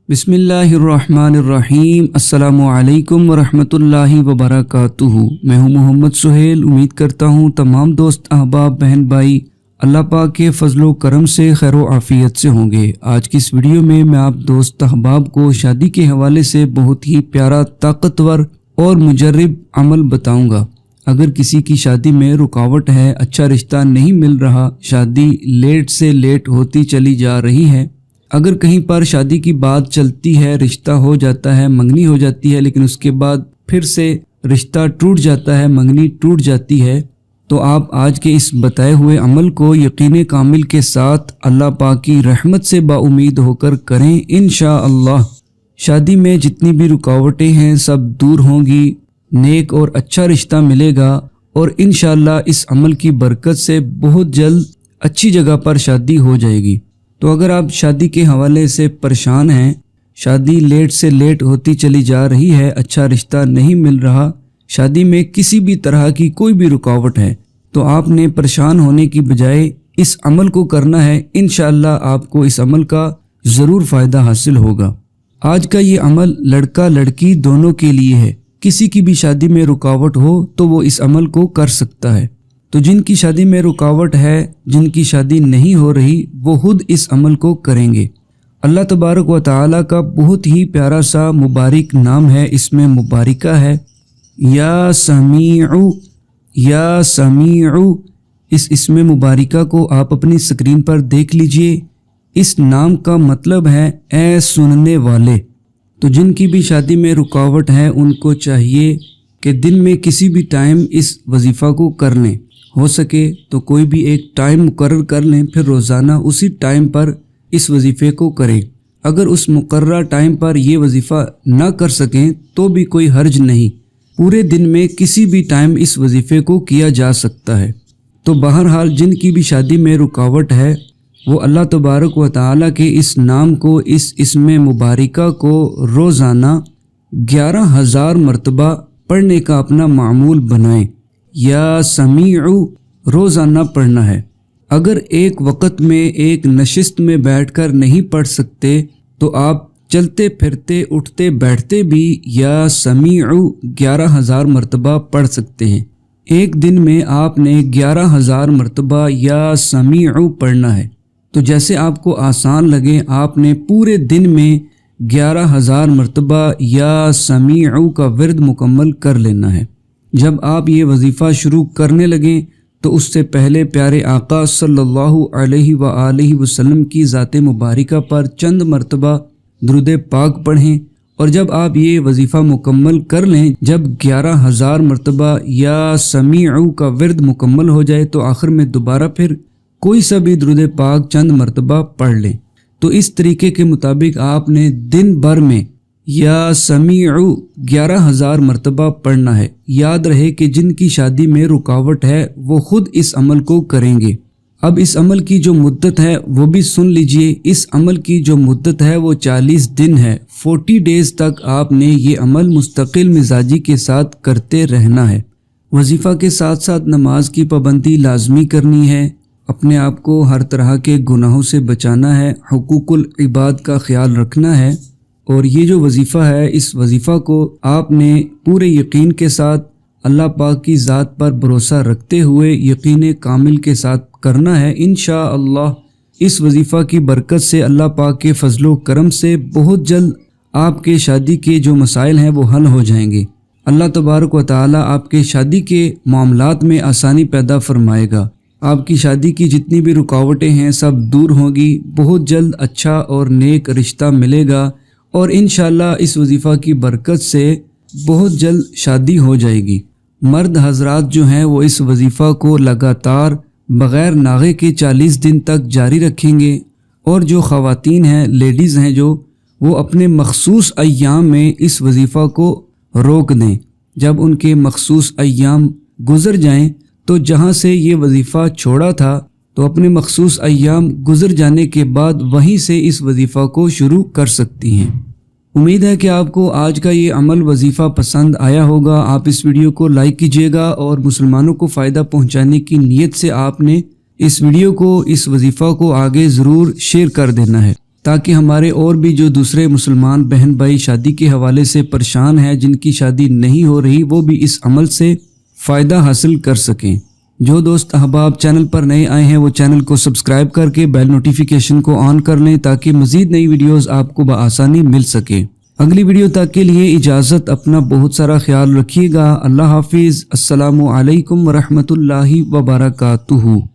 بسم اللہ الرحمن الرحیم۔ السلام علیکم ورحمۃ اللہ وبرکاتہ۔ میں ہوں محمد سہیل۔ امید کرتا ہوں تمام دوست احباب بہن بھائی اللہ پاک کے فضل و کرم سے خیر و عافیت سے ہوں گے۔ آج کی اس ویڈیو میں آپ دوست احباب کو شادی کے حوالے سے بہت ہی پیارا، طاقتور اور مجرب عمل بتاؤں گا۔ اگر کسی کی شادی میں رکاوٹ ہے، اچھا رشتہ نہیں مل رہا، شادی لیٹ سے لیٹ ہوتی چلی جا رہی ہے، اگر کہیں پر شادی کی بات چلتی ہے، رشتہ ہو جاتا ہے، منگنی ہو جاتی ہے، لیکن اس کے بعد پھر سے رشتہ ٹوٹ جاتا ہے، منگنی ٹوٹ جاتی ہے، تو آپ آج کے اس بتائے ہوئے عمل کو یقین کامل کے ساتھ اللہ پاک کی رحمت سے با امید ہو کر کریں۔ انشاءاللہ شادی میں جتنی بھی رکاوٹیں ہیں سب دور ہوں گی، نیک اور اچھا رشتہ ملے گا، اور انشاءاللہ اس عمل کی برکت سے بہت جلد اچھی جگہ پر شادی ہو جائے گی۔ تو اگر آپ شادی کے حوالے سے پریشان ہیں، شادی لیٹ سے لیٹ ہوتی چلی جا رہی ہے، اچھا رشتہ نہیں مل رہا، شادی میں کسی بھی طرح کی کوئی بھی رکاوٹ ہے، تو آپ نے پریشان ہونے کی بجائے اس عمل کو کرنا ہے۔ انشاءاللہ آپ کو اس عمل کا ضرور فائدہ حاصل ہوگا۔ آج کا یہ عمل لڑکا لڑکی دونوں کے لیے ہے۔ کسی کی بھی شادی میں رکاوٹ ہو تو وہ اس عمل کو کر سکتا ہے۔ تو جن کی شادی میں رکاوٹ ہے، جن کی شادی نہیں ہو رہی، وہ خود اس عمل کو کریں گے۔ اللہ تبارک و تعالیٰ کا بہت ہی پیارا سا مبارک نام ہے، اس میں مبارکہ ہے، یا سمیع، یا سمیع۔ اس اسم مبارکہ کو آپ اپنی سکرین پر دیکھ لیجئے۔ اس نام کا مطلب ہے اے سننے والے۔ تو جن کی بھی شادی میں رکاوٹ ہے ان کو چاہیے کہ دن میں کسی بھی ٹائم اس وظیفہ کو کر لیں، ہو سکے تو کوئی بھی ایک ٹائم مقرر کر لیں، پھر روزانہ اسی ٹائم پر اس وظیفے کو کریں۔ اگر اس مقررہ ٹائم پر یہ وظیفہ نہ کر سکیں تو بھی کوئی حرج نہیں، پورے دن میں کسی بھی ٹائم اس وظیفے کو کیا جا سکتا ہے۔ تو بہرحال جن کی بھی شادی میں رکاوٹ ہے وہ اللہ تبارک و تعالیٰ کے اس نام کو، اس اسم مبارکہ کو روزانہ 11,000 مرتبہ پڑھنے کا اپنا معمول بنائیں۔ یا سمیع روزانہ پڑھنا ہے۔ اگر ایک وقت میں ایک نشست میں بیٹھ کر نہیں پڑھ سکتے تو آپ چلتے پھرتے اٹھتے بیٹھتے بھی یا سمیع 11,000 مرتبہ پڑھ سکتے ہیں۔ ایک دن میں آپ نے 11,000 مرتبہ یا سمیع پڑھنا ہے۔ تو جیسے آپ کو آسان لگے، آپ نے پورے دن میں 11,000 مرتبہ یا سمیع کا ورد مکمل کر لینا ہے۔ جب آپ یہ وظیفہ شروع کرنے لگیں تو اس سے پہلے پیارے آقا صلی اللہ علیہ وآلہ وسلم کی ذات مبارکہ پر چند مرتبہ درود پاک پڑھیں، اور جب آپ یہ وظیفہ مکمل کر لیں، جب 11,000 مرتبہ یا سمیع کا ورد مکمل ہو جائے تو آخر میں دوبارہ پھر کوئی سا بھی درود پاک چند مرتبہ پڑھ لیں۔ تو اس طریقے کے مطابق آپ نے دن بھر میں یا سمیع 11,000 مرتبہ پڑھنا ہے۔ یاد رہے کہ جن کی شادی میں رکاوٹ ہے وہ خود اس عمل کو کریں گے۔ اب اس عمل کی جو مدت ہے وہ بھی سن لیجئے۔ اس عمل کی جو مدت ہے وہ 40 دن ہے۔ 40 ڈیز تک آپ نے یہ عمل مستقل مزاجی کے ساتھ کرتے رہنا ہے۔ وظیفہ کے ساتھ ساتھ نماز کی پابندی لازمی کرنی ہے، اپنے آپ کو ہر طرح کے گناہوں سے بچانا ہے، حقوق العباد کا خیال رکھنا ہے، اور یہ جو وظیفہ ہے اس وظیفہ کو آپ نے پورے یقین کے ساتھ اللہ پاک کی ذات پر بھروسہ رکھتے ہوئے یقین کامل کے ساتھ کرنا ہے۔ انشاءاللہ اس وظیفہ کی برکت سے اللہ پاک کے فضل و کرم سے بہت جلد آپ کے شادی کے جو مسائل ہیں وہ حل ہو جائیں گے۔ اللہ تبارک و تعالی آپ کے شادی کے معاملات میں آسانی پیدا فرمائے گا۔ آپ کی شادی کی جتنی بھی رکاوٹیں ہیں سب دور ہوں گی، بہت جلد اچھا اور نیک رشتہ ملے گا، اور انشاءاللہ اس وظیفہ کی برکت سے بہت جلد شادی ہو جائے گی۔ مرد حضرات جو ہیں وہ اس وظیفہ کو لگاتار بغیر ناغے کے 40 دن تک جاری رکھیں گے، اور جو خواتین ہیں، لیڈیز ہیں، جو وہ اپنے مخصوص ایام میں اس وظیفہ کو روک دیں۔ جب ان کے مخصوص ایام گزر جائیں تو جہاں سے یہ وظیفہ چھوڑا تھا تو اپنے مخصوص ایام گزر جانے کے بعد وہیں سے اس وظیفہ کو شروع کر سکتی ہیں۔ امید ہے کہ آپ کو آج کا یہ عمل وظیفہ پسند آیا ہوگا۔ آپ اس ویڈیو کو لائک کیجیے گا، اور مسلمانوں کو فائدہ پہنچانے کی نیت سے آپ نے اس ویڈیو کو، اس وظیفہ کو آگے ضرور شیئر کر دینا ہے۔ تاکہ ہمارے اور بھی جو دوسرے مسلمان بہن بھائی شادی کے حوالے سے پریشان ہیں، جن کی شادی نہیں ہو رہی، وہ بھی اس عمل سے فائدہ حاصل کر سکیں۔ جو دوست احباب چینل پر نئے آئے ہیں وہ چینل کو سبسکرائب کر کے بیل نوٹیفیکیشن کو آن کر لیں تاکہ مزید نئی ویڈیوز آپ کو بآسانی مل سکے۔ اگلی ویڈیو تک کے لیے اجازت، اپنا بہت سارا خیال رکھیے گا۔ اللہ حافظ۔ السلام علیکم ورحمۃ اللہ وبرکاتہ۔